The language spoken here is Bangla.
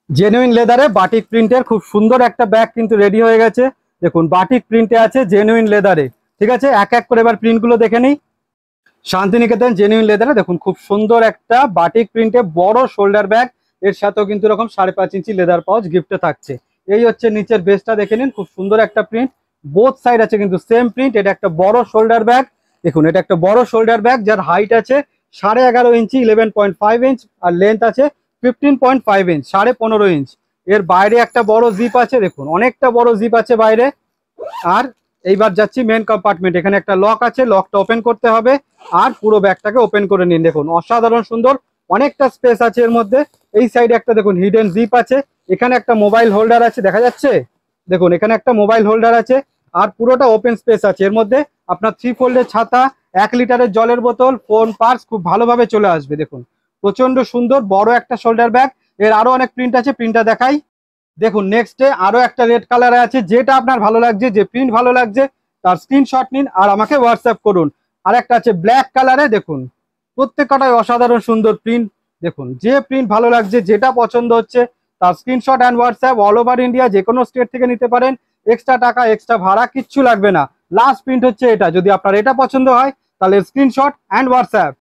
জেনুইন লেদারে বাটিক প্রিন্টের খুব সুন্দর একটা ব্যাগ কিন্তু রেডি হয়ে গেছে। দেখুন বাটিক প্রিন্টে আছে জেনুইন লেদারে। ঠিক আছে, এক এক করে এবার প্রিন্টগুলো দেখে নিই। শান্তিনিকেতন জেনুইন লেদারে দেখুন খুব সুন্দর একটা বাটিক প্রিন্টে বড় শোল্ডার ব্যাগ। এর সাথেও কিন্তু এরকম 5.5 ইঞ্চি লেদার পাউচ গিফটে থাকছে। এই হচ্ছে নিচের বেসটা দেখে নিন, খুব সুন্দর একটা প্রিন্ট। বোথ সাইড আছে কিন্তু সেম প্রিন্ট। এটা একটা বড় শোল্ডার ব্যাগ। দেখুন এটা একটা বড় শোল্ডার ব্যাগ যার হাইট আছে 11.5 ইঞ্চি 11.5 ইঞ্চ, আর লেন্থ আছে 15.5 ইঞ্চ 15.5 ইঞ্চ। এর বাইরে একটা বড় জিপ আছে, দেখুন অনেকটা বড় জিপ আছে বাইরে। আর এইবার যাচ্ছি মেন কম্পার্টমেন্ট। এখানে একটা লক আছে, লকটা ওপেন করতে হবে আর পুরো ব্যাগটাকে ওপেন করে নিন। দেখুন অসাধারণ সুন্দর, অনেকটা স্পেস আছে এর মধ্যে। এই সাইডে একটা দেখুন হিডেন জিপ আছে। এখানে একটা মোবাইল হোল্ডার আছে, দেখা যাচ্ছে? দেখুন এখানে একটা মোবাইল হোল্ডার আছে। আর পুরোটা ওপেন স্পেস আছে। এর মধ্যে আপনার 3 ফোল্ডের ছাতা, 1 লিটারের জলের বোতল, ফোন, পার্স খুব ভালোভাবে চলে আসবে। দেখুন প্রচন্ড সুন্দর বড় একটা শোল্ডার ব্যাগ। এর আরো অনেক প্রিন্ট আছে, প্রিন্টটা দেখাই। দেখুন নেক্সটে আরো একটা রেড কালারে আছে। যেটা আপনার ভালো লাগছে, যে প্রিন্ট ভালো লাগছে তার স্ক্রিনশট নিন আর আমাকে হোয়াটসঅ্যাপ করুন। আর একটা আছে ব্ল্যাক কালারে, দেখুন প্রত্যেকটাই অসাধারণ সুন্দর প্রিন্ট। দেখুন যে প্রিন্ট ভালো লাগছে, যেটা পছন্দ হচ্ছে তার screenshot and WhatsApp. All over India যে কোনো স্টেট থেকে নিতে পারেন। এক্সট্রা টাকা, এক্সট্রা ভাড়া কিচ্ছু লাগবে না। লাস্ট প্রিন্ট হচ্ছে এটা। যদি আপনার এটা পছন্দ হয় তাহলে স্ক্রিনশট অ্যান্ড হোয়াটসঅ্যাপ।